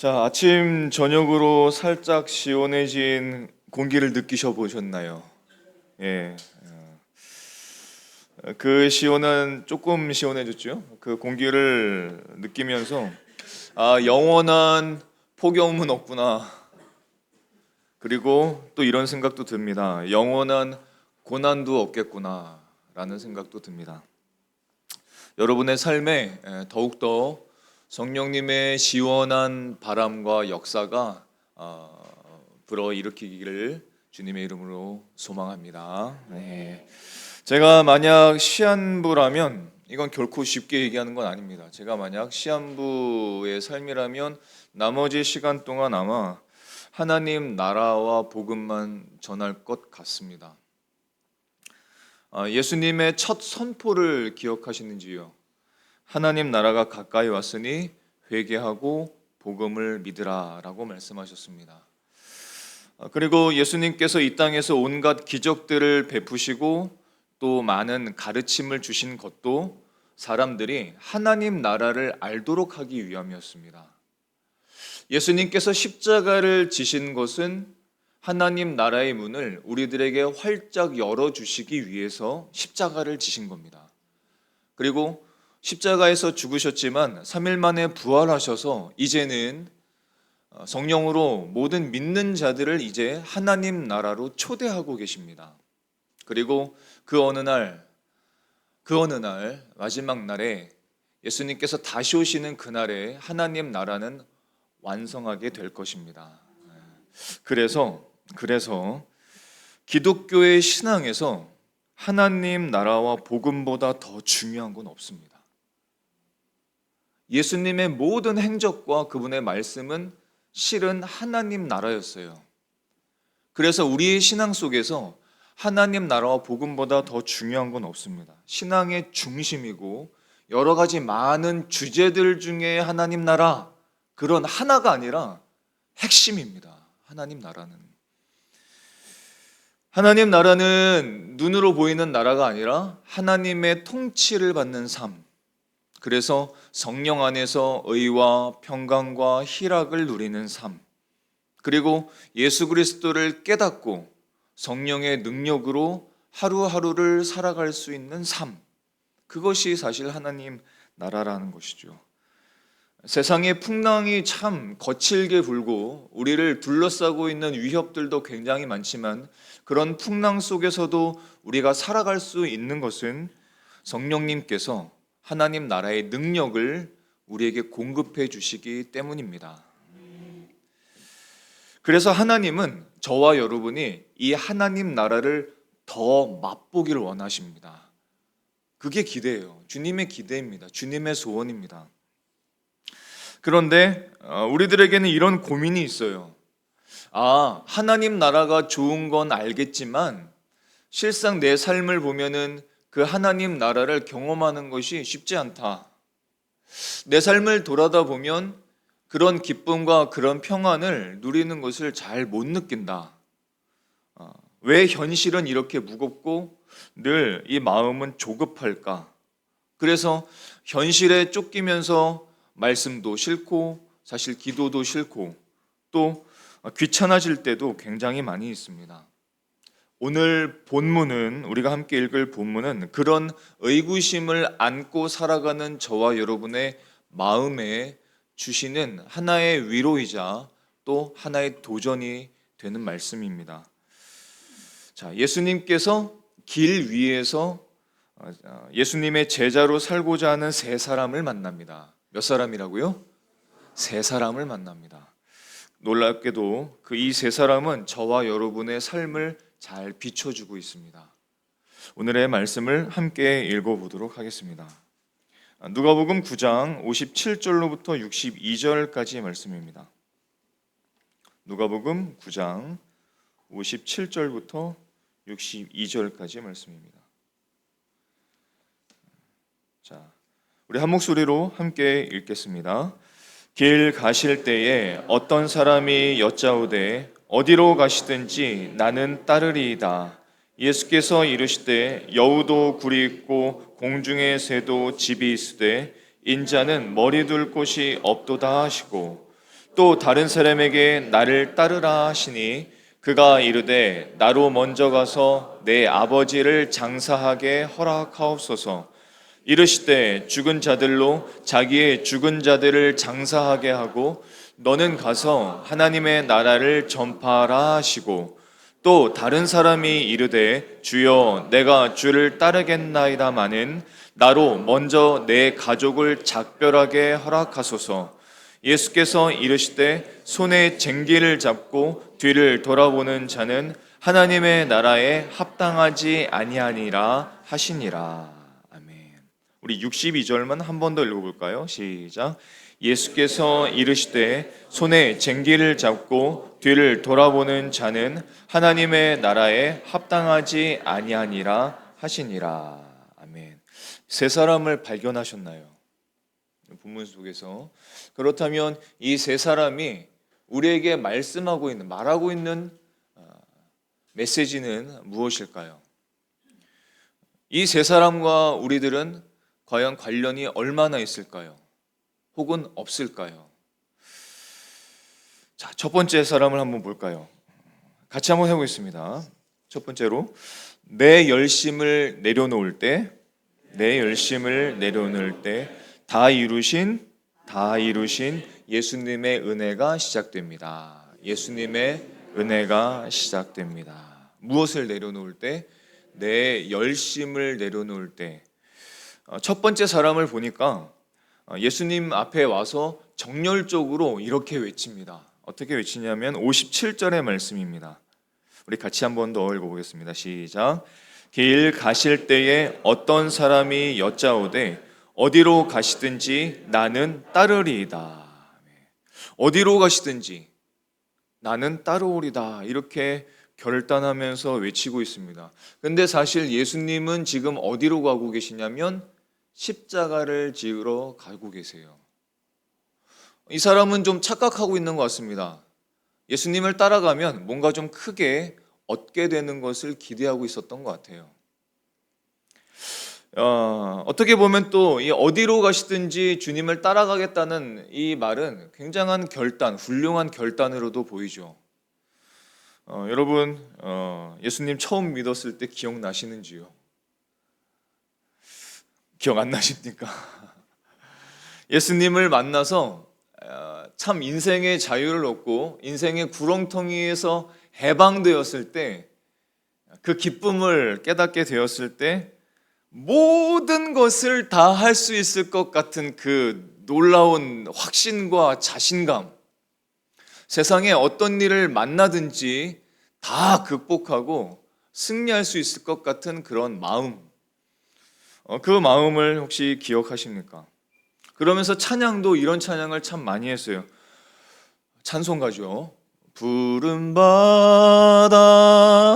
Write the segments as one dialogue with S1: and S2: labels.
S1: 자, 아침 저녁으로 살짝 시원해진 공기를 느끼셔 보셨나요? 예. 그 시원한 조금 시원해졌죠? 그 공기를 느끼면서 영원한 폭염은 없구나. 그리고 또 이런 생각도 듭니다. 영원한 고난도 없겠구나라는 생각도 듭니다. 여러분의 삶에 더욱더 성령님의 시원한 바람과 역사가 불어일으키기를 주님의 이름으로 소망합니다. 네. 제가 만약 시한부라면 이건 결코 쉽게 얘기하는 건 아닙니다. 제가 만약 시한부의 삶이라면 나머지 시간 동안 아마 하나님 나라와 복음만 전할 것 같습니다. 예수님의 첫 선포를 기억하시는지요? 하나님 나라가 가까이 왔으니 회개하고 복음을 믿으라라고 말씀하셨습니다. 그리고 예수님께서 이 땅에서 온갖 기적들을 베푸시고 또 많은 가르침을 주신 것도 사람들이 하나님 나라를 알도록 하기 위함이었습니다. 예수님께서 십자가를 지신 것은 하나님 나라의 문을 우리들에게 활짝 열어주시기 위해서 십자가를 지신 겁니다. 그리고 십자가에서 죽으셨지만 3일 만에 부활하셔서 이제는 성령으로 모든 믿는 자들을 이제 하나님 나라로 초대하고 계십니다. 그리고 그 어느 날 마지막 날에 예수님께서 다시 오시는 그날에 하나님 나라는 완성하게 될 것입니다. 그래서 기독교의 신앙에서 하나님 나라와 복음보다 더 중요한 건 없습니다. 예수님의 모든 행적과 그분의 말씀은 실은 하나님 나라였어요. 그래서 우리의 신앙 속에서 하나님 나라와 복음보다 더 중요한 건 없습니다. 신앙의 중심이고 여러 가지 많은 주제들 중에 하나님 나라, 그런 하나가 아니라 핵심입니다. 하나님 나라는 눈으로 보이는 나라가 아니라 하나님의 통치를 받는 삶. 그래서 성령 안에서 의와 평강과 희락을 누리는 삶. 그리고 예수 그리스도를 깨닫고 성령의 능력으로 하루하루를 살아갈 수 있는 삶. 그것이 사실 하나님 나라라는 것이죠. 세상의 풍랑이 참 거칠게 불고 우리를 둘러싸고 있는 위협들도 굉장히 많지만 그런 풍랑 속에서도 우리가 살아갈 수 있는 것은 성령님께서 하나님 나라의 능력을 우리에게 공급해 주시기 때문입니다. 그래서 하나님은 저와 여러분이 이 하나님 나라를 더 맛보기를 원하십니다. 그게 기대예요. 주님의 기대입니다. 주님의 소원입니다. 그런데 우리들에게는 이런 고민이 있어요. 하나님 나라가 좋은 건 알겠지만 실상 내 삶을 보면은 그 하나님 나라를 경험하는 것이 쉽지 않다. 내 삶을 돌아다 보면 그런 기쁨과 그런 평안을 누리는 것을 잘 못 느낀다. 왜 현실은 이렇게 무겁고 늘 이 마음은 조급할까? 그래서 현실에 쫓기면서 말씀도 싫고 사실 기도도 싫고 또 귀찮아질 때도 굉장히 많이 있습니다. 오늘 본문은 우리가 함께 읽을 본문은 그런 의구심을 안고 살아가는 저와 여러분의 마음에 주시는 하나의 위로이자 또 하나의 도전이 되는 말씀입니다. 자, 예수님께서 길 위에서 예수님의 제자로 살고자 하는 세 사람을 만납니다. 몇 사람이라고요? 세 사람을 만납니다. 놀랍게도 그 이 세 사람은 저와 여러분의 삶을 잘 비춰주고 있습니다. 오늘의 말씀을 함께 읽어보도록 하겠습니다. 누가복음 9장 57절로부터 62절까지의 말씀입니다. 누가복음 9장 57절부터 62절까지의 말씀입니다. 자, 우리 한 목소리로 함께 읽겠습니다. 길 가실 때에 어떤 사람이 여짜오되 어디로 가시든지 나는 따르리이다. 예수께서 이르시되 여우도 굴이 있고 공중의 새도 집이 있으되 인자는 머리 둘 곳이 없도다 하시고 또 다른 사람에게 나를 따르라 하시니 그가 이르되 나로 먼저 가서 내 아버지를 장사하게 허락하옵소서. 이르시되 죽은 자들로 자기의 죽은 자들을 장사하게 하고 너는 가서 하나님의 나라를 전파하라 하시고, 또 다른 사람이 이르되 주여 내가 주를 따르겠나이다마는 나로 먼저 내 가족을 작별하게 허락하소서. 예수께서 이르시되 손에 쟁기를 잡고 뒤를 돌아보는 자는 하나님의 나라에 합당하지 아니하니라 하시니라. 아멘. 우리 62절만 한 번 더 읽어볼까요? 시작. 예수께서 이르시되 손에 쟁기를 잡고 뒤를 돌아보는 자는 하나님의 나라에 합당하지 아니하니라 하시니라. 아멘. 세 사람을 발견하셨나요? 본문 속에서. 그렇다면 이 세 사람이 우리에게 말하고 있는 메시지는 무엇일까요? 이 세 사람과 우리들은 과연 관련이 얼마나 있을까요? 혹은 없을까요? 자, 첫 번째 사람을 한번 볼까요? 같이 한번 해보겠습니다. 첫 번째로, 내 열심을 내려놓을 때, 다 이루신 예수님의 은혜가 시작됩니다. 예수님의 은혜가 시작됩니다. 무엇을 내려놓을 때? 내 열심을 내려놓을 때. 첫 번째 사람을 보니까 예수님 앞에 와서 정열적으로 이렇게 외칩니다. 어떻게 외치냐면 57절의 말씀입니다. 우리 같이 한 번 더 읽어보겠습니다. 시작. 길 가실 때에 어떤 사람이 여짜오되 어디로 가시든지 나는 따르리이다. 어디로 가시든지 나는 따르오리다. 이렇게 결단하면서 외치고 있습니다. 근데 사실 예수님은 지금 어디로 가고 계시냐면 십자가를 지으러 가고 계세요. 이 사람은 좀 착각하고 있는 것 같습니다. 예수님을 따라가면 뭔가 좀 크게 얻게 되는 것을 기대하고 있었던 것 같아요. 어떻게 보면 또 이 어디로 가시든지 주님을 따라가겠다는 이 말은 굉장한 결단, 훌륭한 결단으로도 보이죠. 여러분, 예수님 처음 믿었을 때 기억나시는지요? 기억 안 나십니까? 예수님을 만나서 참 인생의 자유를 얻고 인생의 구렁텅이에서 해방되었을 때, 그 기쁨을 깨닫게 되었을 때 모든 것을 다 할 수 있을 것 같은 그 놀라운 확신과 자신감, 세상에 어떤 일을 만나든지 다 극복하고 승리할 수 있을 것 같은 그런 마음, 그 마음을 혹시 기억하십니까? 그러면서 찬양도 이런 찬양을 참 많이 했어요. 찬송가죠. 푸른 바다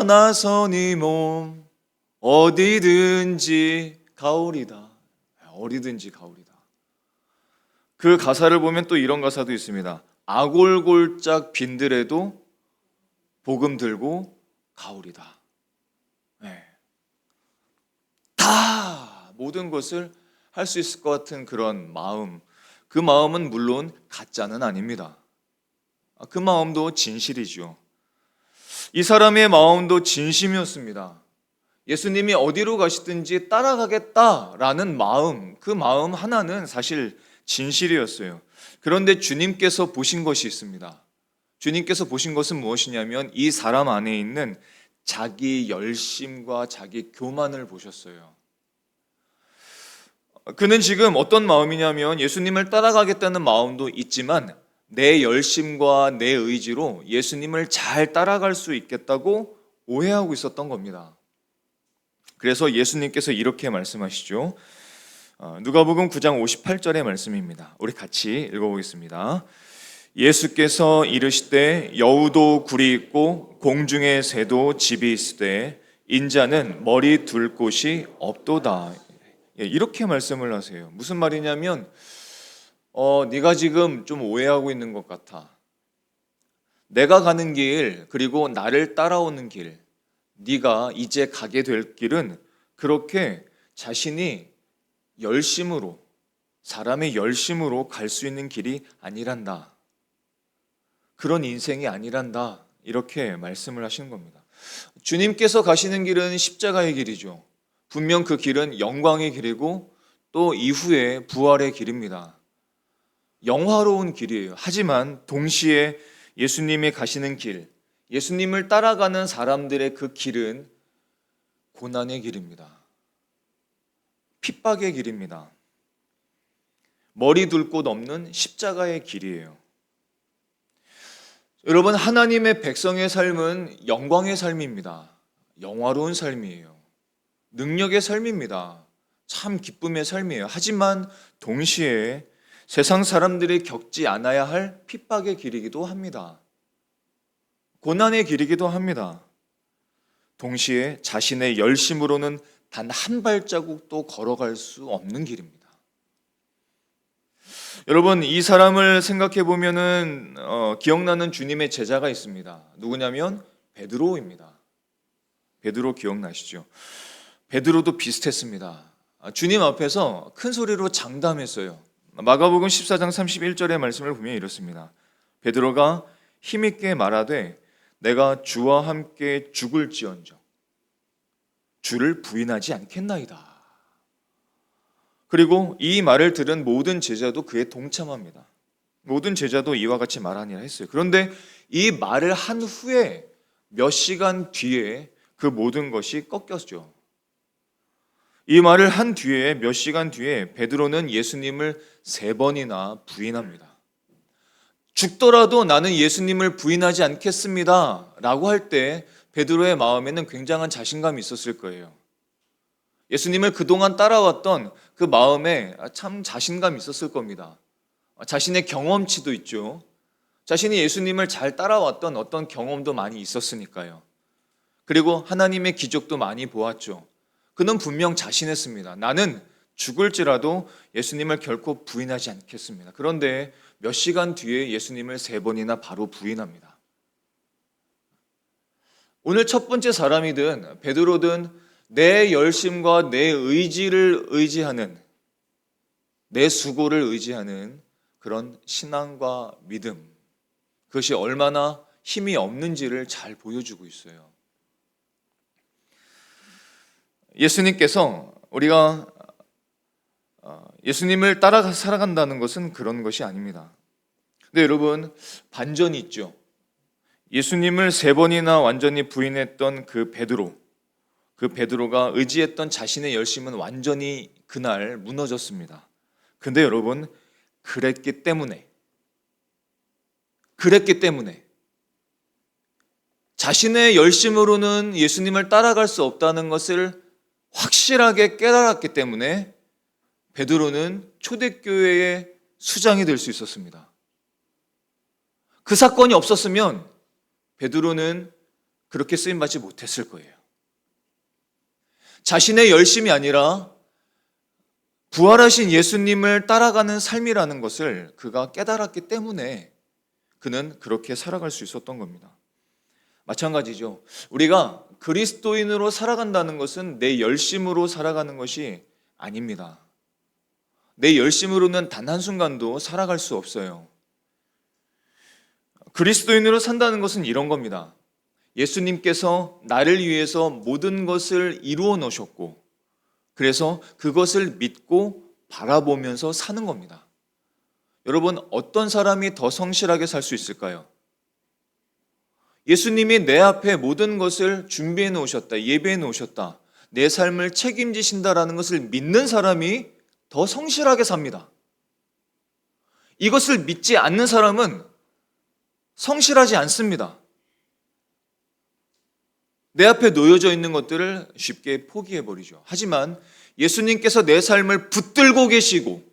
S1: 나서니 몸 어디든지 가오리다. 어디든지 가오리다. 그 가사를 보면 또 이런 가사도 있습니다. 아골골짝 빈들에도 복음 들고 가오리다. 네. 다 모든 것을 할 수 있을 것 같은 그런 마음, 그 마음은 물론 가짜는 아닙니다. 그 마음도 진실이죠. 이 사람의 마음도 진심이었습니다. 예수님이 어디로 가시든지 따라가겠다라는 마음, 그 마음 하나는 사실 진실이었어요. 그런데 주님께서 보신 것이 있습니다. 주님께서 보신 것은 무엇이냐면 이 사람 안에 있는 자기 열심과 자기 교만을 보셨어요. 그는 지금 어떤 마음이냐면 예수님을 따라가겠다는 마음도 있지만 내 열심과 내 의지로 예수님을 잘 따라갈 수 있겠다고 오해하고 있었던 겁니다. 그래서 예수님께서 이렇게 말씀하시죠. 누가복음 9장 58절의 말씀입니다. 우리 같이 읽어보겠습니다. 예수께서 이르시되 여우도 굴이 있고 공중의 새도 집이 있으되 인자는 머리 둘 곳이 없도다. 이렇게 말씀을 하세요. 무슨 말이냐면 네가 지금 좀 오해하고 있는 것 같아. 내가 가는 길, 그리고 나를 따라오는 길, 네가 이제 가게 될 길은 그렇게 자신이 열심으로, 사람의 열심으로 갈 수 있는 길이 아니란다. 그런 인생이 아니란다. 이렇게 말씀을 하시는 겁니다. 주님께서 가시는 길은 십자가의 길이죠. 분명 그 길은 영광의 길이고 또 이후에 부활의 길입니다. 영화로운 길이에요. 하지만 동시에 예수님이 가시는 길, 예수님을 따라가는 사람들의 그 길은 고난의 길입니다. 핍박의 길입니다. 머리 둘 곳 없는 십자가의 길이에요. 여러분, 하나님의 백성의 삶은 영광의 삶입니다. 영화로운 삶이에요. 능력의 삶입니다. 참 기쁨의 삶이에요. 하지만 동시에 세상 사람들이 겪지 않아야 할 핍박의 길이기도 합니다. 고난의 길이기도 합니다. 동시에 자신의 열심으로는 단 한 발자국도 걸어갈 수 없는 길입니다. 여러분, 이 사람을 생각해 보면은 기억나는 주님의 제자가 있습니다. 누구냐면 베드로입니다. 베드로 기억나시죠? 베드로도 비슷했습니다. 주님 앞에서 큰 소리로 장담했어요. 마가복음 14장 31절의 말씀을 보면 이렇습니다. 베드로가 힘있게 말하되 내가 주와 함께 죽을지언정 주를 부인하지 않겠나이다. 그리고 이 말을 들은 모든 제자도 그에 동참합니다. 모든 제자도 이와 같이 말하니라 했어요. 그런데 이 말을 한 후에 몇 시간 뒤에 그 모든 것이 꺾였죠. 이 말을 한 뒤에 몇 시간 뒤에 베드로는 예수님을 3번이나 부인합니다. 죽더라도 나는 예수님을 부인하지 않겠습니다 라고 할 때 베드로의 마음에는 굉장한 자신감이 있었을 거예요. 예수님을 그동안 따라왔던 그 마음에 참 자신감이 있었을 겁니다. 자신의 경험치도 있죠. 자신이 예수님을 잘 따라왔던 어떤 경험도 많이 있었으니까요. 그리고 하나님의 기적도 많이 보았죠. 그는 분명 자신했습니다. 나는 죽을지라도 예수님을 결코 부인하지 않겠습니다. 그런데 몇 시간 뒤에 예수님을 3번이나 바로 부인합니다. 오늘 첫 번째 사람이든 베드로든 내 열심과 내 의지를 의지하는, 내 수고를 의지하는 그런 신앙과 믿음, 그것이 얼마나 힘이 없는지를 잘 보여주고 있어요. 예수님께서 우리가 예수님을 따라 살아간다는 것은 그런 것이 아닙니다. 근데 여러분, 반전이 있죠. 예수님을 3번이나 완전히 부인했던 그 베드로가 의지했던 자신의 열심은 완전히 그날 무너졌습니다. 근데 여러분, 그랬기 때문에 자신의 열심으로는 예수님을 따라갈 수 없다는 것을 확실하게 깨달았기 때문에 베드로는 초대교회의 수장이 될 수 있었습니다. 그 사건이 없었으면 베드로는 그렇게 쓰임받지 못했을 거예요. 자신의 열심이 아니라 부활하신 예수님을 따라가는 삶이라는 것을 그가 깨달았기 때문에 그는 그렇게 살아갈 수 있었던 겁니다. 마찬가지죠. 우리가 그리스도인으로 살아간다는 것은 내 열심으로 살아가는 것이 아닙니다. 내 열심으로는 단 한순간도 살아갈 수 없어요. 그리스도인으로 산다는 것은 이런 겁니다. 예수님께서 나를 위해서 모든 것을 이루어 놓으셨고, 그래서 그것을 믿고 바라보면서 사는 겁니다. 여러분, 어떤 사람이 더 성실하게 살 수 있을까요? 예수님이 내 앞에 모든 것을 준비해 놓으셨다, 예배해 놓으셨다, 내 삶을 책임지신다라는 것을 믿는 사람이 더 성실하게 삽니다. 이것을 믿지 않는 사람은 성실하지 않습니다. 내 앞에 놓여져 있는 것들을 쉽게 포기해버리죠. 하지만 예수님께서 내 삶을 붙들고 계시고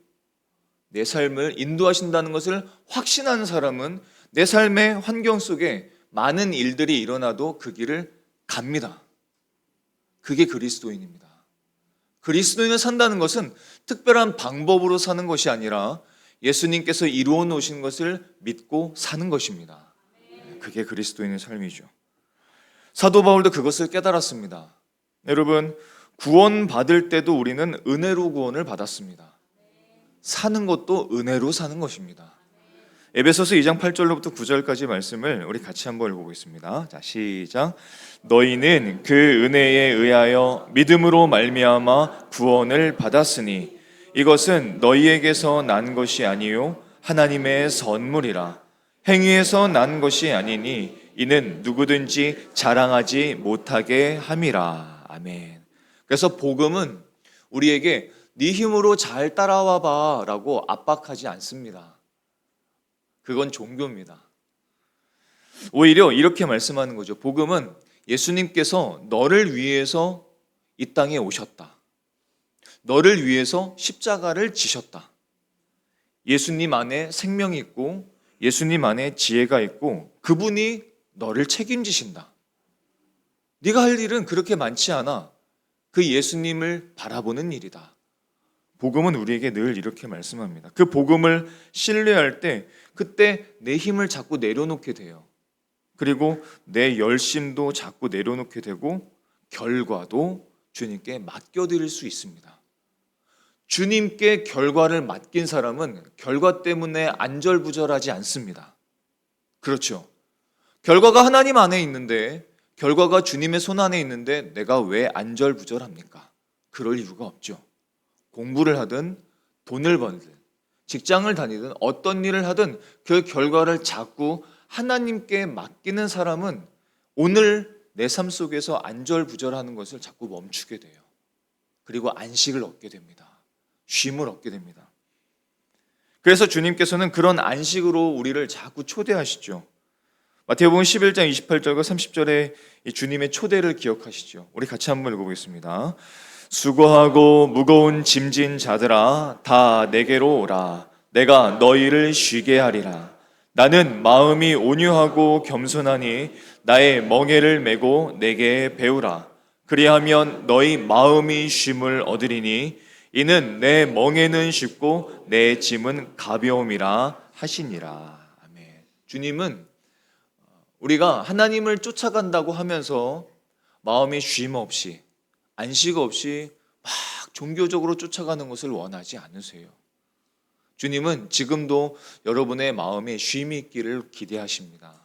S1: 내 삶을 인도하신다는 것을 확신하는 사람은 내 삶의 환경 속에 많은 일들이 일어나도 그 길을 갑니다. 그게 그리스도인입니다. 그리스도인을 산다는 것은 특별한 방법으로 사는 것이 아니라 예수님께서 이루어 놓으신 것을 믿고 사는 것입니다. 그게 그리스도인의 삶이죠. 사도 바울도 그것을 깨달았습니다. 여러분, 구원받을 때도 우리는 은혜로 구원을 받았습니다. 사는 것도 은혜로 사는 것입니다. 에베소서 2장 8절로부터 9절까지 말씀을 우리 같이 한번 읽어보겠습니다. 자, 시작. 너희는 그 은혜에 의하여 믿음으로 말미암아 구원을 받았으니 이것은 너희에게서 난 것이 아니요 하나님의 선물이라. 행위에서 난 것이 아니니 이는 누구든지 자랑하지 못하게 함이라. 아멘. 그래서 복음은 우리에게 네 힘으로 잘 따라와 봐라고 압박하지 않습니다. 그건 종교입니다. 오히려 이렇게 말씀하는 거죠. 복음은 예수님께서 너를 위해서 이 땅에 오셨다. 너를 위해서 십자가를 지셨다. 예수님 안에 생명이 있고 예수님 안에 지혜가 있고 그분이 너를 책임지신다. 네가 할 일은 그렇게 많지 않아. 그 예수님을 바라보는 일이다. 복음은 우리에게 늘 이렇게 말씀합니다. 그 복음을 신뢰할 때 그때 내 힘을 자꾸 내려놓게 돼요. 그리고 내 열심도 자꾸 내려놓게 되고 결과도 주님께 맡겨드릴 수 있습니다. 주님께 결과를 맡긴 사람은 결과 때문에 안절부절하지 않습니다. 그렇죠. 결과가 하나님 안에 있는데, 결과가 주님의 손 안에 있는데 내가 왜 안절부절합니까? 그럴 이유가 없죠. 공부를 하든 돈을 벌든 직장을 다니든 어떤 일을 하든 그 결과를 자꾸 하나님께 맡기는 사람은 오늘 내 삶 속에서 안절부절하는 것을 자꾸 멈추게 돼요. 그리고 안식을 얻게 됩니다. 쉼을 얻게 됩니다. 그래서 주님께서는 그런 안식으로 우리를 자꾸 초대하시죠. 마태복음 11장 28절과 30절에 이 주님의 초대를 기억하시죠. 우리 같이 한번 읽어보겠습니다. 수고하고 무거운 짐진 자들아 다 내게로 오라. 내가 너희를 쉬게 하리라. 나는 마음이 온유하고 겸손하니 나의 멍에를 메고 내게 배우라. 그리하면 너희 마음이 쉼을 얻으리니 이는 내 멍에는 쉽고 내 짐은 가벼움이라 하시니라. 아멘. 주님은 우리가 하나님을 쫓아간다고 하면서 마음의 쉼 없이 안식 없이 막 종교적으로 쫓아가는 것을 원하지 않으세요. 주님은 지금도 여러분의 마음에 쉼이 있기를 기대하십니다.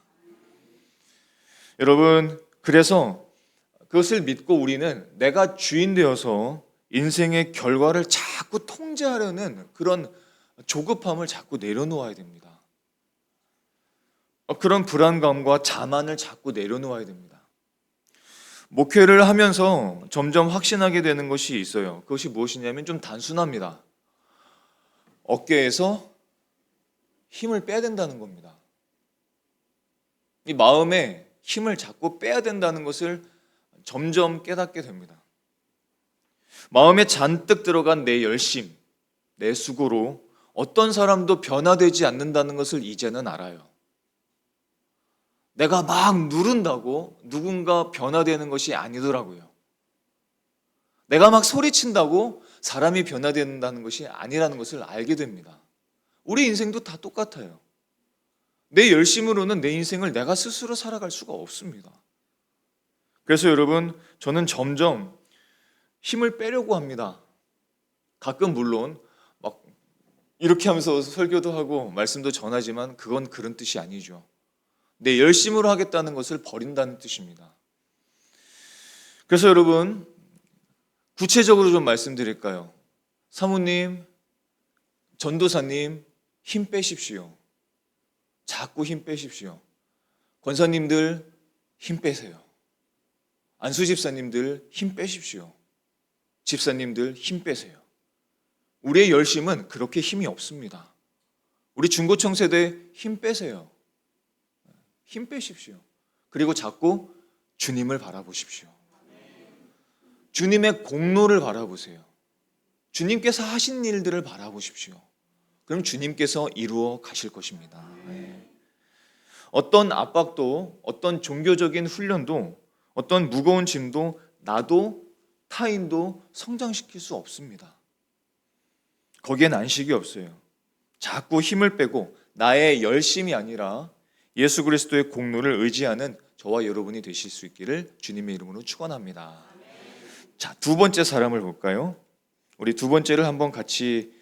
S1: 여러분, 그래서 그것을 믿고 우리는 내가 주인 되어서 인생의 결과를 자꾸 통제하려는 그런 조급함을 자꾸 내려놓아야 됩니다. 그런 불안감과 자만을 자꾸 내려놓아야 됩니다. 목회를 하면서 점점 확신하게 되는 것이 있어요. 그것이 무엇이냐면 좀 단순합니다. 어깨에서 힘을 빼야 된다는 겁니다. 이 마음에 힘을 자꾸 빼야 된다는 것을 점점 깨닫게 됩니다. 마음에 잔뜩 들어간 내 열심, 내 수고로 어떤 사람도 변화되지 않는다는 것을 이제는 알아요. 내가 막 누른다고 누군가 변화되는 것이 아니더라고요. 내가 막 소리친다고 사람이 변화된다는 것이 아니라는 것을 알게 됩니다. 우리 인생도 다 똑같아요. 내 열심으로는 내 인생을 내가 스스로 살아갈 수가 없습니다. 그래서 여러분, 저는 점점 힘을 빼려고 합니다. 가끔 물론 막 이렇게 하면서 설교도 하고 말씀도 전하지만 그건 그런 뜻이 아니죠. 내 열심으로 하겠다는 것을 버린다는 뜻입니다. 그래서 여러분, 구체적으로 좀 말씀드릴까요? 사모님, 전도사님, 힘 빼십시오. 자꾸 힘 빼십시오. 권사님들 힘 빼세요. 안수집사님들 힘 빼십시오. 집사님들 힘 빼세요. 우리의 열심은 그렇게 힘이 없습니다. 우리 중고청 세대 힘 빼세요. 힘 빼십시오. 그리고 자꾸 주님을 바라보십시오. 주님의 공로를 바라보세요. 주님께서 하신 일들을 바라보십시오. 그럼 주님께서 이루어 가실 것입니다. 어떤 압박도, 어떤 종교적인 훈련도, 어떤 무거운 짐도 나도 타인도 성장시킬 수 없습니다. 거기엔 안식이 없어요. 자꾸 힘을 빼고 나의 열심이 아니라 예수 그리스도의 공로를 의지하는 저와 여러분이 되실 수 있기를 주님의 이름으로 축원합니다. 자, 두 번째 사람을 볼까요? 우리 두 번째를 한번 같이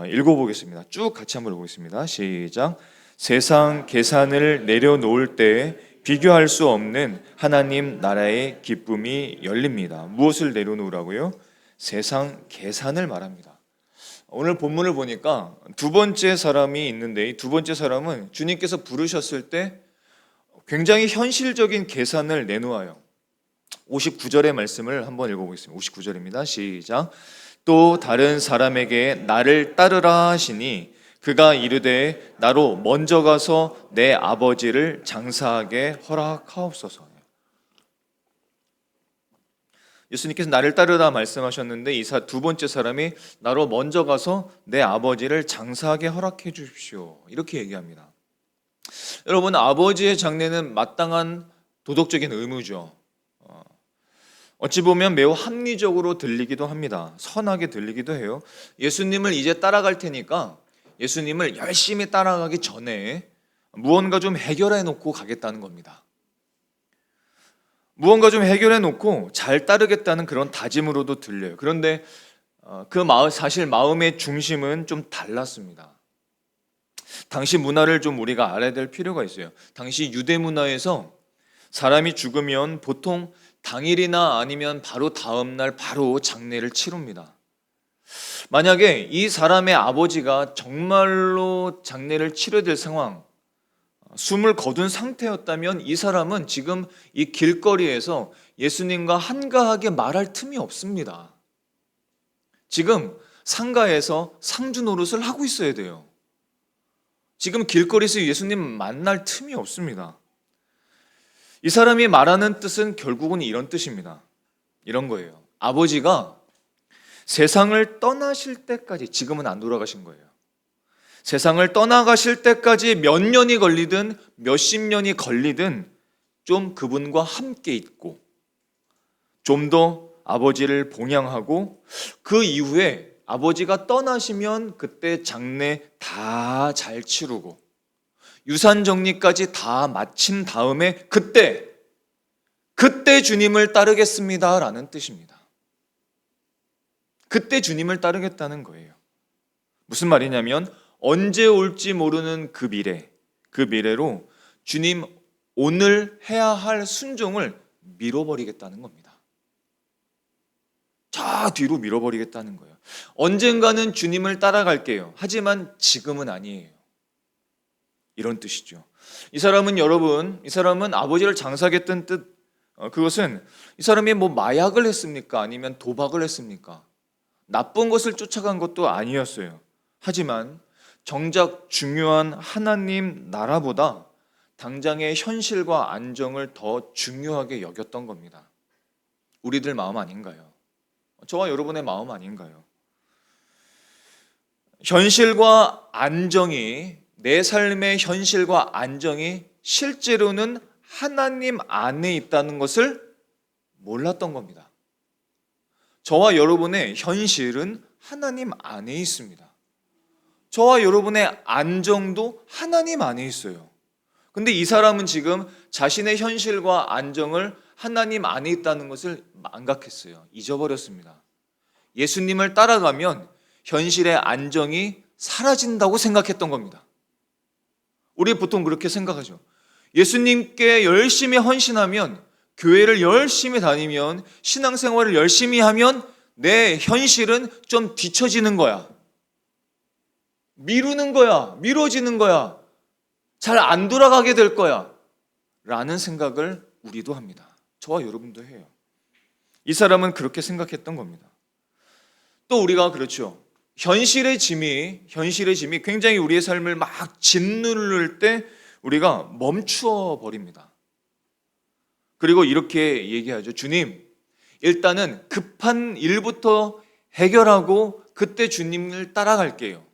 S1: 읽어보겠습니다. 쭉 같이 한번 읽어보겠습니다. 시작. 세상 계산을 내려놓을 때 비교할 수 없는 하나님 나라의 기쁨이 열립니다. 무엇을 내려놓으라고요? 세상 계산을 말합니다. 오늘 본문을 보니까 두 번째 사람이 있는데 이 두 번째 사람은 주님께서 부르셨을 때 굉장히 현실적인 계산을 내놓아요. 59절의 말씀을 한번 읽어보겠습니다. 59절입니다. 시작. 또 다른 사람에게 나를 따르라 하시니 그가 이르되 나로 먼저 가서 내 아버지를 장사하게 허락하옵소서. 예수님께서 나를 따르라 말씀하셨는데 이 두 번째 사람이 나로 먼저 가서 내 아버지를 장사하게 허락해 주십시오. 이렇게 얘기합니다. 여러분, 아버지의 장례는 마땅한 도덕적인 의무죠. 어찌 보면 매우 합리적으로 들리기도 합니다. 선하게 들리기도 해요. 예수님을 이제 따라갈 테니까 예수님을 열심히 따라가기 전에 무언가 좀 해결해 놓고 가겠다는 겁니다. 무언가 좀 해결해 놓고 잘 따르겠다는 그런 다짐으로도 들려요. 그런데 사실 마음의 중심은 좀 달랐습니다. 당시 문화를 좀 우리가 알아야 될 필요가 있어요. 당시 유대 문화에서 사람이 죽으면 보통 당일이나 아니면 바로 다음 날 바로 장례를 치릅니다. 만약에 이 사람의 아버지가 정말로 장례를 치러야 될 상황, 숨을 거둔 상태였다면 이 사람은 지금 이 길거리에서 예수님과 한가하게 말할 틈이 없습니다. 지금 상가에서 상주 노릇을 하고 있어야 돼요. 지금 길거리에서 예수님 만날 틈이 없습니다. 이 사람이 말하는 뜻은 결국은 이런 뜻입니다. 이런 거예요. 아버지가 세상을 떠나실 때까지, 지금은 안 돌아가신 거예요. 세상을 떠나가실 때까지 몇 년이 걸리든 몇십 년이 걸리든 좀 그분과 함께 있고 좀 더 아버지를 봉양하고 그 이후에 아버지가 떠나시면 그때 장례 다 잘 치르고 유산 정리까지 다 마친 다음에 그때 주님을 따르겠습니다라는 뜻입니다. 그때 주님을 따르겠다는 거예요. 무슨 말이냐면 언제 올지 모르는 그 미래로 주님 오늘 해야 할 순종을 밀어버리겠다는 겁니다. 저 뒤로 밀어버리겠다는 거예요. 언젠가는 주님을 따라갈게요. 하지만 지금은 아니에요. 이런 뜻이죠. 이 사람은 아버지를 장사하겠다는 뜻, 그것은 이 사람이 뭐 마약을 했습니까? 아니면 도박을 했습니까? 나쁜 것을 쫓아간 것도 아니었어요. 하지만 정작 중요한 하나님 나라보다 당장의 현실과 안정을 더 중요하게 여겼던 겁니다. 우리들 마음 아닌가요? 저와 여러분의 마음 아닌가요? 현실과 안정이, 내 삶의 현실과 안정이 실제로는 하나님 안에 있다는 것을 몰랐던 겁니다. 저와 여러분의 현실은 하나님 안에 있습니다. 저와 여러분의 안정도 하나님 안에 있어요. 근데 이 사람은 지금 자신의 현실과 안정을 하나님 안에 있다는 것을 망각했어요. 잊어버렸습니다. 예수님을 따라가면 현실의 안정이 사라진다고 생각했던 겁니다. 우리 보통 그렇게 생각하죠. 예수님께 열심히 헌신하면, 교회를 열심히 다니면, 신앙생활을 열심히 하면 내 현실은 좀 뒤처지는 거야. 미루는 거야. 미뤄지는 거야. 잘 안 돌아가게 될 거야. 라는 생각을 우리도 합니다. 저와 여러분도 해요. 이 사람은 그렇게 생각했던 겁니다. 또 우리가 그렇죠. 현실의 짐이 굉장히 우리의 삶을 막 짓누를 때 우리가 멈추어 버립니다. 그리고 이렇게 얘기하죠. 주님, 일단은 급한 일부터 해결하고 그때 주님을 따라갈게요.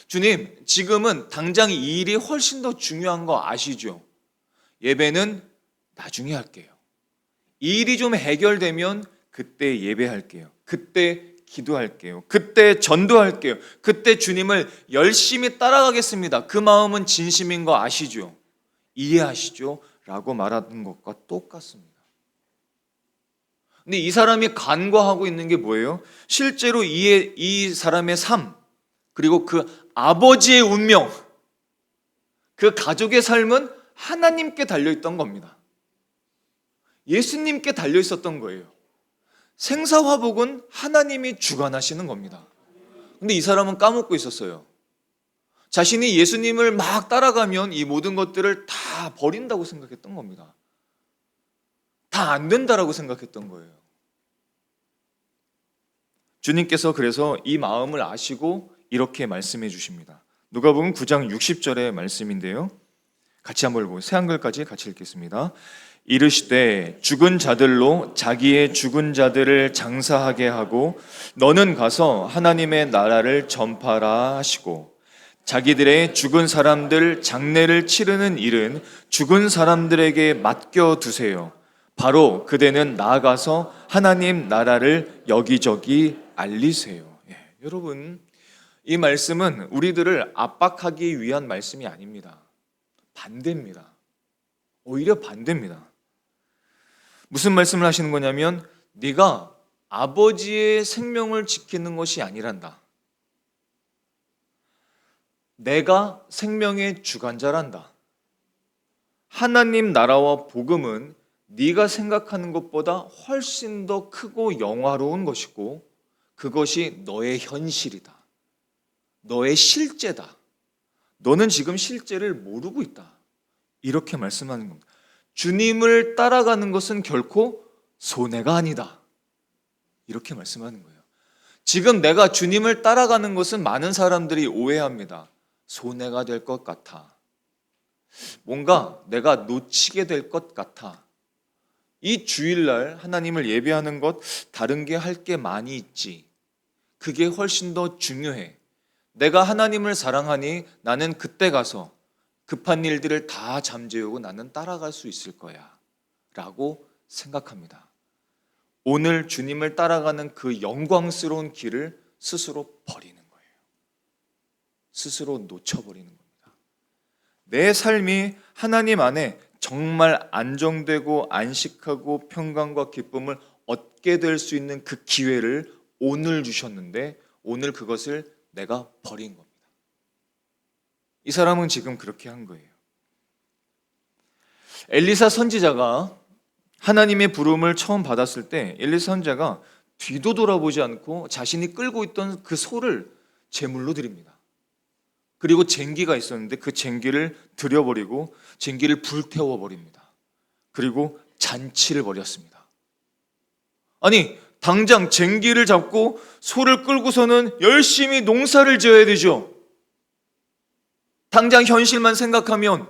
S1: 주님, 지금은 당장 이 일이 훨씬 더 중요한 거 아시죠? 예배는 나중에 할게요. 이 일이 좀 해결되면 그때 예배할게요. 그때 기도할게요. 그때 전도할게요. 그때 주님을 열심히 따라가겠습니다. 그 마음은 진심인 거 아시죠? 이해하시죠? 라고 말하는 것과 똑같습니다. 근데 이 사람이 간과하고 있는 게 뭐예요? 실제로 이 사람의 삶, 그리고 그 아버지의 운명, 그 가족의 삶은 하나님께 달려있던 겁니다. 예수님께 달려있었던 거예요. 생사화복은 하나님이 주관하시는 겁니다. 근데 이 사람은 까먹고 있었어요. 자신이 예수님을 막 따라가면 이 모든 것들을 다 버린다고 생각했던 겁니다. 다 안 된다라고 생각했던 거예요. 주님께서 그래서 이 마음을 아시고 이렇게 말씀해 주십니다. 누가복음 9장 60절의 말씀인데요. 같이 한번 보고 새 한글까지 같이 읽겠습니다. 이르시되 죽은 자들로 자기의 죽은 자들을 장사하게 하고 너는 가서 하나님의 나라를 전파라 하시고 자기들의 죽은 사람들 장례를 치르는 일은 죽은 사람들에게 맡겨두세요. 바로 그대는 나아가서 하나님 나라를 여기저기 알리세요. 여러분, 이 말씀은 우리들을 압박하기 위한 말씀이 아닙니다. 반대입니다. 오히려 반대입니다. 무슨 말씀을 하시는 거냐면 네가 아버지의 생명을 지키는 것이 아니란다. 내가 생명의 주관자란다. 하나님 나라와 복음은 네가 생각하는 것보다 훨씬 더 크고 영화로운 것이고 그것이 너의 현실이다. 너의 실제다. 너는 지금 실제를 모르고 있다. 이렇게 말씀하는 겁니다. 주님을 따라가는 것은 결코 손해가 아니다. 이렇게 말씀하는 거예요. 지금 내가 주님을 따라가는 것은 많은 사람들이 오해합니다. 손해가 될 것 같아. 뭔가 내가 놓치게 될 것 같아. 이 주일날 하나님을 예배하는 것 다른 게 할 게 많이 있지. 그게 훨씬 더 중요해. 내가 하나님을 사랑하니 나는 그때 가서 급한 일들을 다 잠재우고 나는 따라갈 수 있을 거야 라고 생각합니다. 오늘 주님을 따라가는 그 영광스러운 길을 스스로 버리는 거예요. 스스로 놓쳐버리는 겁니다. 내 삶이 하나님 안에 정말 안정되고 안식하고 평강과 기쁨을 얻게 될 수 있는 그 기회를 오늘 주셨는데 오늘 그것을 내가 버린 겁니다. 이 사람은 지금 그렇게 한 거예요. 엘리사 선지자가 하나님의 부름을 처음 받았을 때 엘리사 선지자가 뒤도 돌아보지 않고 자신이 끌고 있던 그 소를 제물로 드립니다. 그리고 쟁기가 있었는데 그 쟁기를 들여버리고 쟁기를 불태워 버립니다. 그리고 잔치를 벌였습니다. 아니, 당장 쟁기를 잡고 소를 끌고서는 열심히 농사를 지어야 되죠. 당장 현실만 생각하면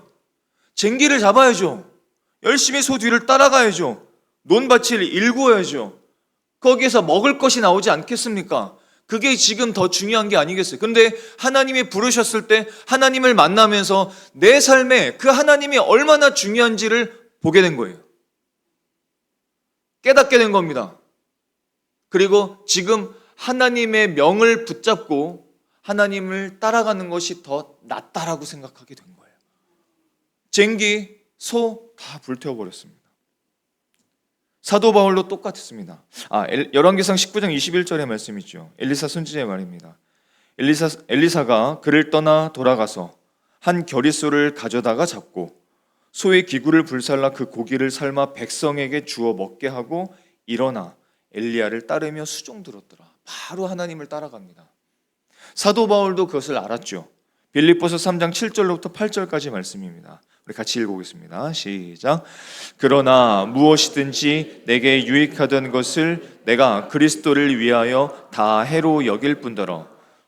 S1: 쟁기를 잡아야죠. 열심히 소 뒤를 따라가야죠. 논밭을 일구어야죠. 거기에서 먹을 것이 나오지 않겠습니까? 그게 지금 더 중요한 게 아니겠어요? 그런데 하나님이 부르셨을 때 하나님을 만나면서 내 삶에 그 하나님이 얼마나 중요한지를 보게 된 거예요. 깨닫게 된 겁니다. 그리고 지금 하나님의 명을 붙잡고 하나님을 따라가는 것이 더 낫다라고 생각하게 된 거예요. 쟁기, 소 다 불태워버렸습니다. 사도 바울도 똑같았습니다. 열왕기상 19장 21절의 말씀이죠. 엘리사 선지자의 말입니다. 엘리사가 그를 떠나 돌아가서 한 겨릿소를 가져다가 잡고 소의 기구를 불살라 그 고기를 삶아 백성에게 주어 먹게 하고 일어나 엘리야를 따르며 수종 들었더라. 바로 하나님을 따라갑니다. 사도 바울도 그것을 알았죠. 빌립보서 3장 7절로부터 8절까지 말씀입니다. 우리 같이 읽어보겠습니다. 시작. 그러나 무엇이든지 내게 유익하던 것을 내가 그리스도를 위하여 다 해로 여길 뿐더러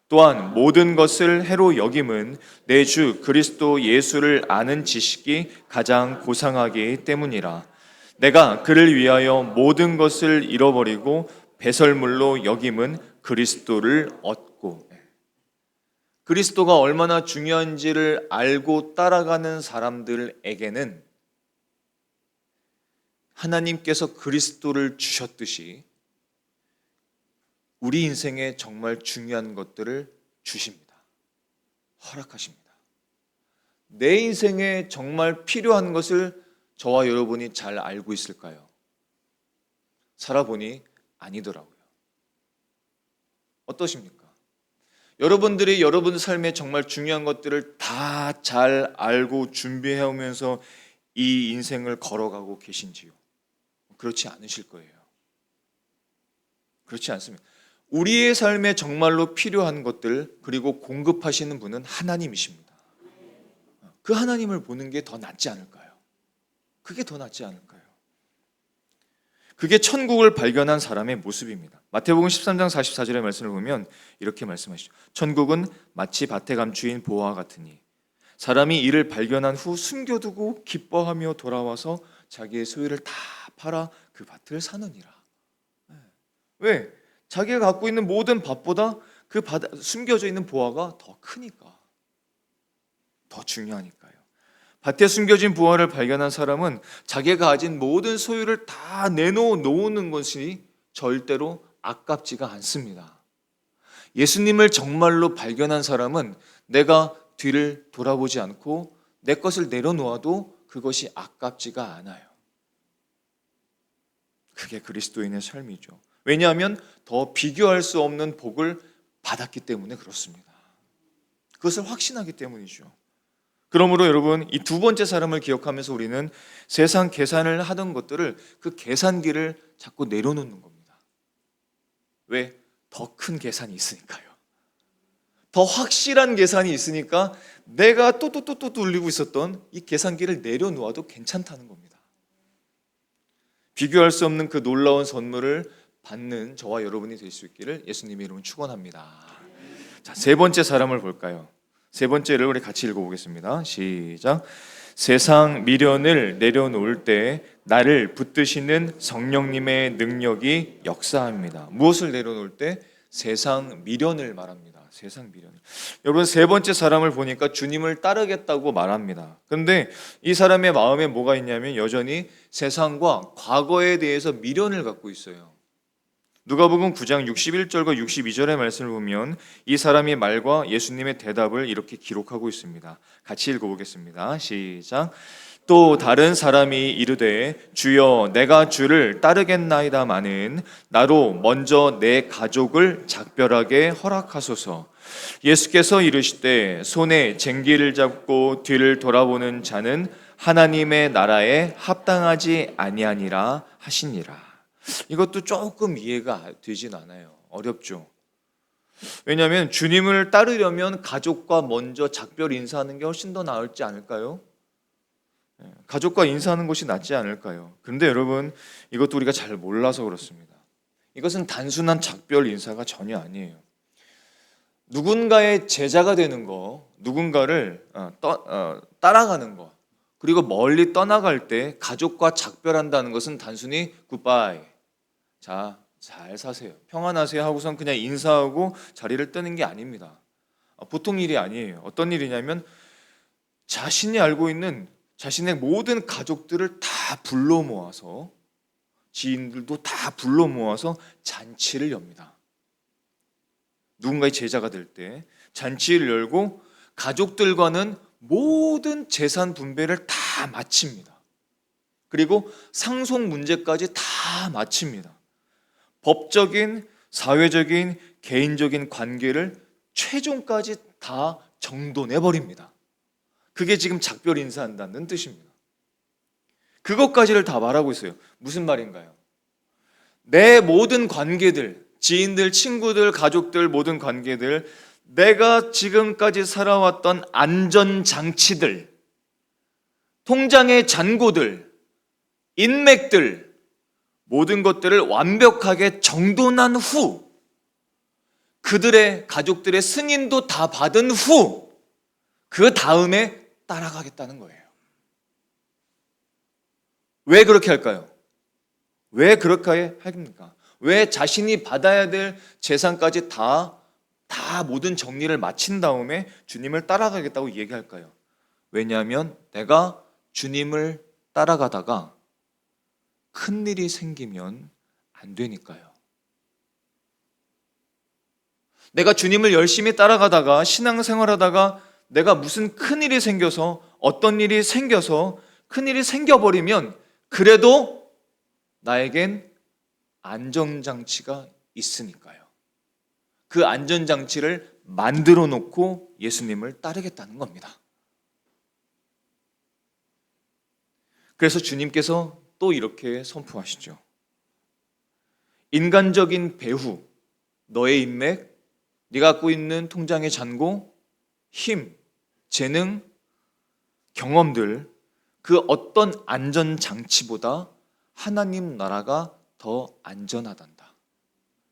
S1: 또한 모든 것을 해로 여김은 내 주 그리스도 예수를 아는 지식이 가장 고상하기 때문이라. 내가 그를 위하여 모든 것을 잃어버리고 배설물로 여김은 그리스도를 얻고. 그리스도가 얼마나 중요한지를 알고 따라가는 사람들에게는 하나님께서 그리스도를 주셨듯이 우리 인생에 정말 중요한 것들을 주십니다. 허락하십니다. 내 인생에 정말 필요한 것을 저와 여러분이 잘 알고 있을까요? 살아보니 아니더라고요. 어떠십니까? 여러분들이 여러분 삶에 정말 중요한 것들을 다 잘 알고 준비해 오면서 이 인생을 걸어가고 계신지요? 그렇지 않으실 거예요. 그렇지 않습니다. 우리의 삶에 정말로 필요한 것들, 그리고 공급하시는 분은 하나님이십니다. 그 하나님을 보는 게 더 낫지 않을까요? 그게 더 낫지 않을까요? 그게 천국을 발견한 사람의 모습입니다. 마태복음 13장 44절의 말씀을 보면 이렇게 말씀하시죠. 천국은 마치 밭에 감추인 보화와 같으니 사람이 이를 발견한 후 숨겨두고 기뻐하며 돌아와서 자기의 소유를 다 팔아 그 밭을 사느니라. 왜? 자기가 갖고 있는 모든 밭보다 그 숨겨져 있는 보화가 더 크니까, 더 중요하니까요. 밭에 숨겨진 보화를 발견한 사람은 자기가 가진 모든 소유를 다 내놓는 것이 절대로 아깝지가 않습니다. 예수님을 정말로 발견한 사람은 내가 뒤를 돌아보지 않고 내 것을 내려놓아도 그것이 아깝지가 않아요. 그게 그리스도인의 삶이죠. 왜냐하면 더 비교할 수 없는 복을 받았기 때문에 그렇습니다. 그것을 확신하기 때문이죠. 그러므로 여러분, 이 두 번째 사람을 기억하면서 우리는 세상 계산을 하던 것들을, 그 계산기를 자꾸 내려놓는 겁니다. 왜? 더 큰 계산이 있으니까요. 더 확실한 계산이 있으니까 내가 또 돌리고 있었던 이 계산기를 내려놓아도 괜찮다는 겁니다. 비교할 수 없는 그 놀라운 선물을 받는 저와 여러분이 될 수 있기를 예수님의 이름으로 축원합니다. 자, 세 번째 사람을 볼까요? 세 번째를 우리 같이 읽어보겠습니다. 시작. 세상 미련을 내려놓을 때 나를 붙드시는 성령님의 능력이 역사합니다. 무엇을 내려놓을 때? 세상 미련을 말합니다. 세상 미련을. 여러분, 세 번째 사람을 보니까 주님을 따르겠다고 말합니다. 그런데 이 사람의 마음에 뭐가 있냐면 여전히 세상과 과거에 대해서 미련을 갖고 있어요. 누가복음 9장 61절과 62절의 말씀을 보면 이 사람의 말과 예수님의 대답을 이렇게 기록하고 있습니다. 같이 읽어보겠습니다. 시작. 또 다른 사람이 이르되 주여 내가 주를 따르겠나이다마는 나로 먼저 내 가족을 작별하게 허락하소서. 예수께서 이르시되 손에 쟁기를 잡고 뒤를 돌아보는 자는 하나님의 나라에 합당하지 아니하니라 하시니라. 이것도 조금 이해가 되진 않아요. 어렵죠. 왜냐하면 주님을 따르려면 가족과 먼저 작별 인사하는 게 훨씬 더 나을지 않을까요? 가족과 인사하는 것이 낫지 않을까요? 그런데 여러분, 이것도 우리가 잘 몰라서 그렇습니다. 이것은 단순한 작별 인사가 전혀 아니에요. 누군가의 제자가 되는 거, 누군가를 따라가는 거, 그리고 멀리 떠나갈 때 가족과 작별한다는 것은 단순히 굿바이, 자, 잘 사세요, 평안하세요 하고선 그냥 인사하고 자리를 뜨는 게 아닙니다. 보통 일이 아니에요. 어떤 일이냐면 자신이 알고 있는 자신의 모든 가족들을 다 불러 모아서, 지인들도 다 불러 모아서 잔치를 엽니다. 누군가의 제자가 될 때 잔치를 열고 가족들과는 모든 재산 분배를 다 마칩니다. 그리고 상속 문제까지 다 마칩니다. 법적인, 사회적인, 개인적인 관계를 최종까지 다 정돈해버립니다. 그게 지금 작별 인사한다는 뜻입니다. 그것까지를 다 말하고 있어요. 무슨 말인가요? 내 모든 관계들, 지인들, 친구들, 가족들, 모든 관계들, 내가 지금까지 살아왔던 안전장치들, 통장의 잔고들, 인맥들, 모든 것들을 완벽하게 정돈한 후, 그들의 가족들의 승인도 다 받은 후, 그 다음에 따라가겠다는 거예요. 왜 그렇게 할까요? 왜 그렇게 합니까? 왜 자신이 받아야 될 재산까지 다 모든 정리를 마친 다음에 주님을 따라가겠다고 얘기할까요? 왜냐하면 내가 주님을 따라가다가 큰일이 생기면 안 되니까요. 내가 주님을 열심히 따라가다가 신앙생활하다가 내가 무슨 큰일이 생겨서, 어떤 일이 생겨서 큰일이 생겨버리면 그래도 나에겐 안전장치가 있으니까요. 그 안전장치를 만들어 놓고 예수님을 따르겠다는 겁니다. 그래서 주님께서 또 이렇게 선포하시죠. 인간적인 배후, 너의 인맥, 네가 갖고 있는 통장의 잔고, 힘, 재능, 경험들, 그 어떤 안전장치보다 하나님 나라가 더 안전하단다.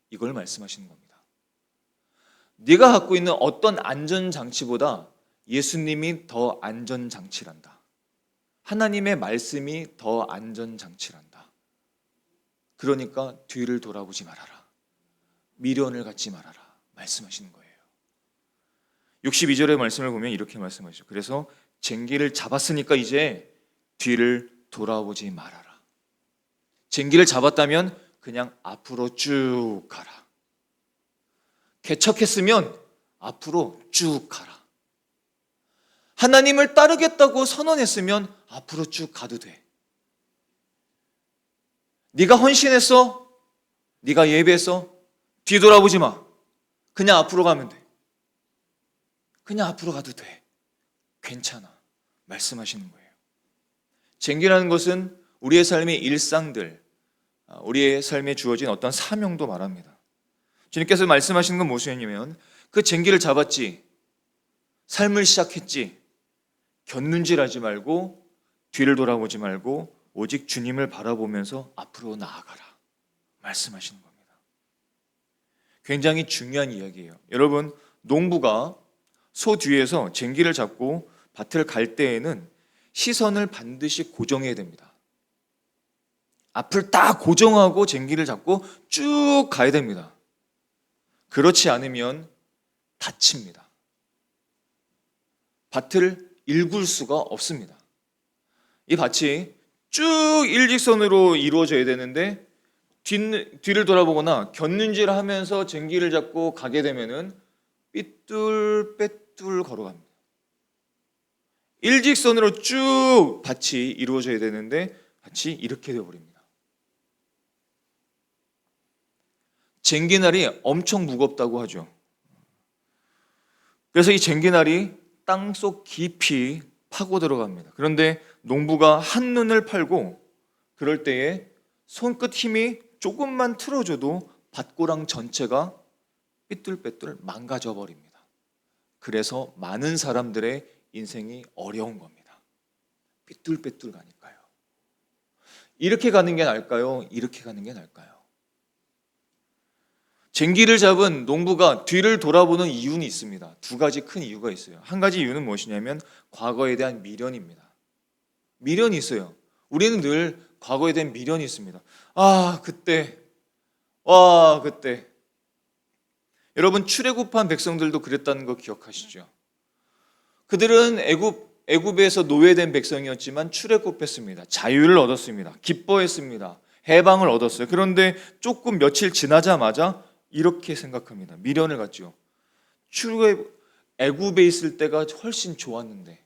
S1: 이걸 말씀하시는 겁니다. 네가 갖고 있는 어떤 안전장치보다 예수님이 더 안전장치란다. 하나님의 말씀이 더 안전장치란다. 그러니까 뒤를 돌아보지 말아라. 미련을 갖지 말아라. 말씀하시는 거예요. 62절의 말씀을 보면 이렇게 말씀하시죠. 그래서 쟁기를 잡았으니까 이제 뒤를 돌아보지 말아라. 쟁기를 잡았다면 그냥 앞으로 쭉 가라. 개척했으면 앞으로 쭉 가라. 하나님을 따르겠다고 선언했으면 앞으로 쭉 가도 돼. 네가 헌신했어? 네가 예배했어? 뒤돌아보지 마. 그냥 앞으로 가면 돼. 그냥 앞으로 가도 돼. 괜찮아. 말씀하시는 거예요. 쟁기라는 것은 우리의 삶의 일상들, 우리의 삶에 주어진 어떤 사명도 말합니다. 주님께서 말씀하시는 건 무엇이냐면 그 쟁기를 잡았지, 삶을 시작했지, 곁눈질하지 말고 뒤를 돌아보지 말고 오직 주님을 바라보면서 앞으로 나아가라. 말씀하시는 겁니다. 굉장히 중요한 이야기예요. 여러분, 농부가 소 뒤에서 쟁기를 잡고 밭을 갈 때에는 시선을 반드시 고정해야 됩니다. 앞을 딱 고정하고 쟁기를 잡고 쭉 가야 됩니다. 그렇지 않으면 다칩니다. 밭을 일굴 수가 없습니다. 이 밭이 쭉 일직선으로 이루어져야 되는데 뒤를 돌아보거나 곁눈질 하면서 쟁기를 잡고 가게 되면은 삐뚤빼뚤 걸어갑니다. 일직선으로 쭉 밭이 이루어져야 되는데 밭이 이렇게 되어버립니다. 쟁기날이 엄청 무겁다고 하죠. 그래서 이 쟁기날이 땅속 깊이 파고 들어갑니다. 그런데 농부가 한눈을 팔고 그럴 때에 손끝 힘이 조금만 틀어줘도 밭고랑 전체가 삐뚤빼뚤 망가져 버립니다. 그래서 많은 사람들의 인생이 어려운 겁니다. 삐뚤빼뚤 가니까요. 이렇게 가는 게 나을까요? 이렇게 가는 게 나을까요? 쟁기를 잡은 농부가 뒤를 돌아보는 이유는 있습니다. 두 가지 큰 이유가 있어요. 한 가지 이유는 무엇이냐면 과거에 대한 미련입니다. 미련이 있어요. 우리는 늘 과거에 대한 미련이 있습니다. 그때. 여러분, 출애굽한 백성들도 그랬다는 거 기억하시죠? 그들은 애굽에서 노예된 백성이었지만 출애굽했습니다. 자유를 얻었습니다. 기뻐했습니다. 해방을 얻었어요. 그런데 조금 며칠 지나자마자 이렇게 생각합니다. 미련을 갖죠. 애굽에 있을 때가 훨씬 좋았는데,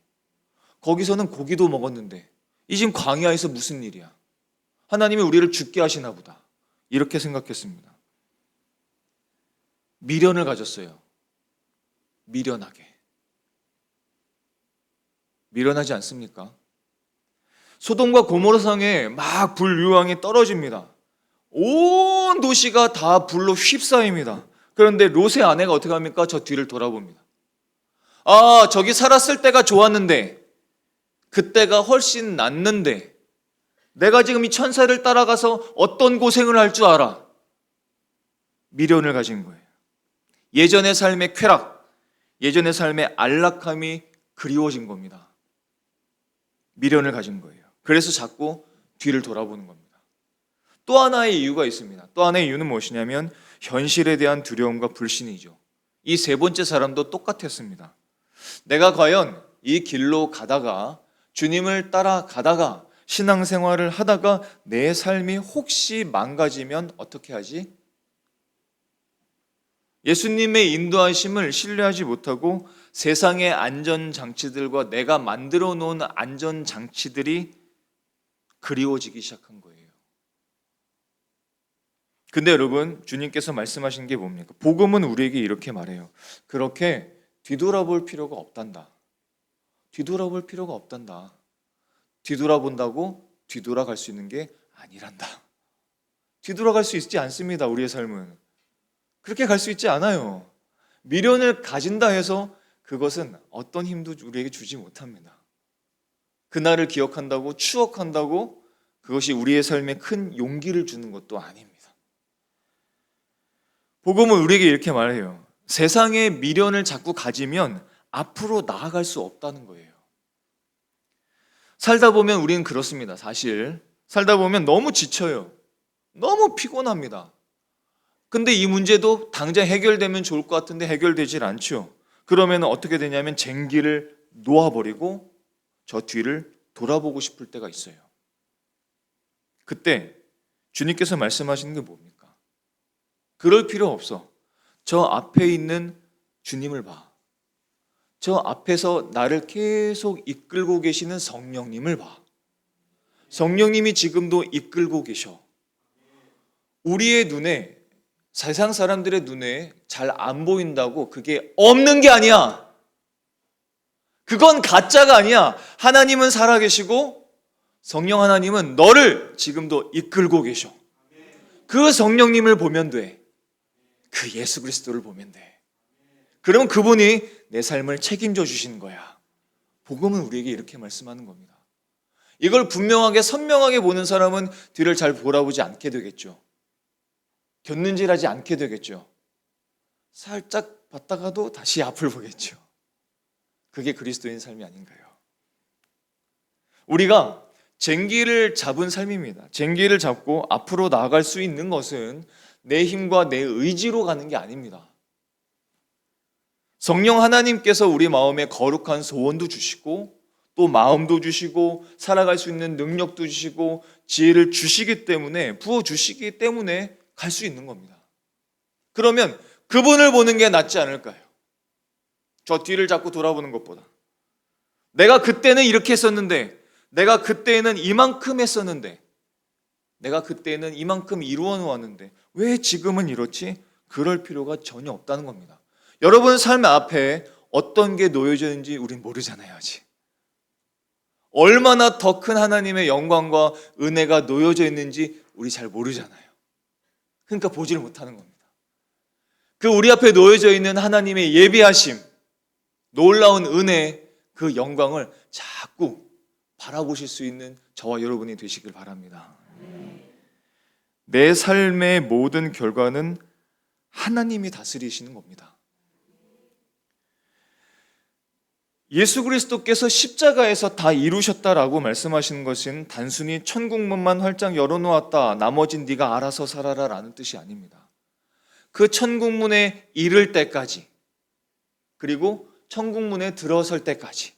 S1: 거기서는 고기도 먹었는데 이 지금 광야에서 무슨 일이야? 하나님이 우리를 죽게 하시나 보다. 이렇게 생각했습니다. 미련을 가졌어요. 미련하지 않습니까? 소돔과 고모라 성에 막 불유황이 떨어집니다. 온 도시가 다 불로 휩싸입니다. 그런데 롯의 아내가 어떻게 합니까? 저 뒤를 돌아봅니다. 저기 살았을 때가 좋았는데, 그때가 훨씬 낫는데, 내가 지금 이 천사를 따라가서 어떤 고생을 할 줄 알아? 미련을 가진 거예요. 예전의 삶의 쾌락, 예전의 삶의 안락함이 그리워진 겁니다. 미련을 가진 거예요. 그래서 자꾸 뒤를 돌아보는 겁니다. 또 하나의 이유가 있습니다. 또 하나의 이유는 무엇이냐면 현실에 대한 두려움과 불신이죠. 이 세 번째 사람도 똑같았습니다. 내가 과연 이 길로 가다가, 주님을 따라가다가, 신앙생활을 하다가 내 삶이 혹시 망가지면 어떻게 하지? 예수님의 인도하심을 신뢰하지 못하고 세상의 안전장치들과 내가 만들어 놓은 안전장치들이 그리워지기 시작한 거예요. 근데 여러분, 주님께서 말씀하신 게 뭡니까? 복음은 우리에게 이렇게 말해요. 그렇게 뒤돌아볼 필요가 없단다. 뒤돌아볼 필요가 없단다. 뒤돌아본다고 뒤돌아갈 수 있는 게 아니란다. 뒤돌아갈 수 있지 않습니다. 우리의 삶은 그렇게 갈 수 있지 않아요. 미련을 가진다 해서 그것은 어떤 힘도 우리에게 주지 못합니다. 그날을 기억한다고, 추억한다고 그것이 우리의 삶에 큰 용기를 주는 것도 아닙니다. 복음은 우리에게 이렇게 말해요. 세상의 미련을 자꾸 가지면 앞으로 나아갈 수 없다는 거예요. 살다 보면 우리는 그렇습니다. 사실 살다 보면 너무 지쳐요. 너무 피곤합니다. 근데 이 문제도 당장 해결되면 좋을 것 같은데 해결되질 않죠. 그러면 어떻게 되냐면 쟁기를 놓아버리고 저 뒤를 돌아보고 싶을 때가 있어요. 그때 주님께서 말씀하시는 게 뭡니까? 그럴 필요 없어. 저 앞에 있는 주님을 봐. 저 앞에서 나를 계속 이끌고 계시는 성령님을 봐. 성령님이 지금도 이끌고 계셔. 우리의 눈에, 세상 사람들의 눈에 잘 안 보인다고 그게 없는 게 아니야. 그건 가짜가 아니야. 하나님은 살아계시고 성령 하나님은 너를 지금도 이끌고 계셔. 그 성령님을 보면 돼. 그 예수 그리스도를 보면 돼. 그러면 그분이 내 삶을 책임져 주시는 거야. 복음은 우리에게 이렇게 말씀하는 겁니다. 이걸 분명하게 선명하게 보는 사람은 뒤를 잘 돌아보지 않게 되겠죠. 곁눈질하지 않게 되겠죠. 살짝 봤다가도 다시 앞을 보겠죠. 그게 그리스도인 삶이 아닌가요? 우리가 쟁기를 잡은 삶입니다. 쟁기를 잡고 앞으로 나아갈 수 있는 것은 내 힘과 내 의지로 가는 게 아닙니다. 성령 하나님께서 우리 마음에 거룩한 소원도 주시고 또 마음도 주시고 살아갈 수 있는 능력도 주시고 지혜를 주시기 때문에, 부어주시기 때문에 갈 수 있는 겁니다. 그러면 그분을 보는 게 낫지 않을까요? 저 뒤를 자꾸 돌아보는 것보다. 내가 그때는 이렇게 했었는데, 내가 그때는 이만큼 했었는데, 내가 그때는 이만큼 이루어 놓았는데 왜 지금은 이렇지? 그럴 필요가 전혀 없다는 겁니다. 여러분 삶 앞에 어떤 게 놓여져 있는지 우린 모르잖아요. 아직. 얼마나 더 큰 하나님의 영광과 은혜가 놓여져 있는지 우리 잘 모르잖아요. 그러니까 보지를 못하는 겁니다. 그 우리 앞에 놓여져 있는 하나님의 예비하심, 놀라운 은혜, 그 영광을 자꾸 바라보실 수 있는 저와 여러분이 되시길 바랍니다. 내 삶의 모든 결과는 하나님이 다스리시는 겁니다. 예수 그리스도께서 십자가에서 다 이루셨다라고 말씀하시는 것은 단순히 천국문만 활짝 열어놓았다, 나머진 네가 알아서 살아라 라는 뜻이 아닙니다. 그 천국문에 이를 때까지, 그리고 천국문에 들어설 때까지,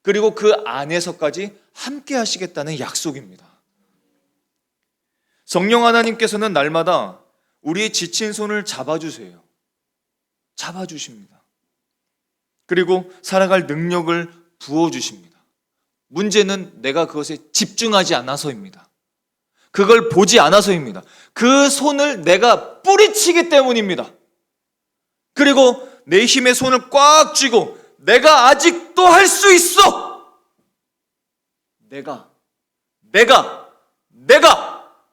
S1: 그리고 그 안에서까지 함께 하시겠다는 약속입니다. 성령 하나님께서는 날마다 우리의 지친 손을 잡아주세요. 잡아주십니다. 그리고 살아갈 능력을 부어주십니다. 문제는 내가 그것에 집중하지 않아서입니다. 그걸 보지 않아서입니다. 그 손을 내가 뿌리치기 때문입니다. 그리고 내 힘의 손을 꽉 쥐고 내가 아직도 할 수 있어! 내가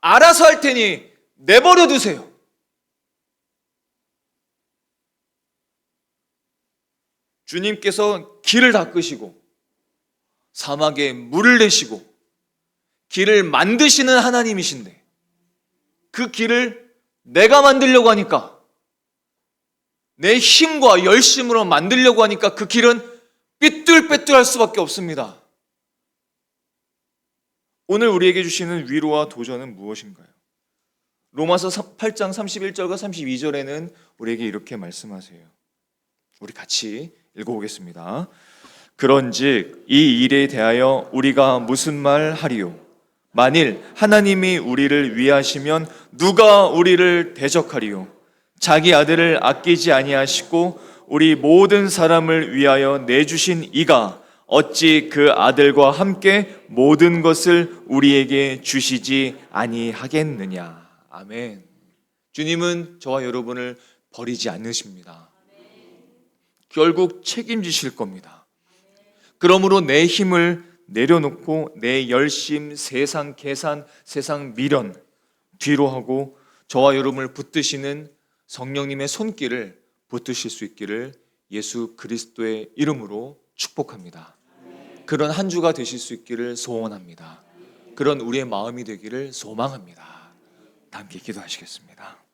S1: 알아서 할 테니 내버려 두세요. 주님께서 길을 닦으시고 사막에 물을 내시고 길을 만드시는 하나님이신데 그 길을 내가 만들려고 하니까, 내 힘과 열심으로 만들려고 하니까 그 길은 삐뚤빼뚤할 수밖에 없습니다. 오늘 우리에게 주시는 위로와 도전은 무엇인가요? 로마서 8장 31절과 32절에는 우리에게 이렇게 말씀하세요. 우리 같이 읽어보겠습니다. 그런즉 이 일에 대하여 우리가 무슨 말 하리요? 만일 하나님이 우리를 위하시면 누가 우리를 대적하리요? 자기 아들을 아끼지 아니하시고 우리 모든 사람을 위하여 내주신 이가 어찌 그 아들과 함께 모든 것을 우리에게 주시지 아니하겠느냐. 아멘. 주님은 저와 여러분을 버리지 않으십니다. 결국 책임지실 겁니다. 그러므로 내 힘을 내려놓고 내 열심, 세상 계산, 세상 미련 뒤로 하고 저와 여러분을 붙드시는 성령님의 손길을 붙드실 수 있기를 예수 그리스도의 이름으로 축복합니다. 그런 한 주가 되실 수 있기를 소원합니다. 그런 우리의 마음이 되기를 소망합니다. 다 함께 기도하시겠습니다.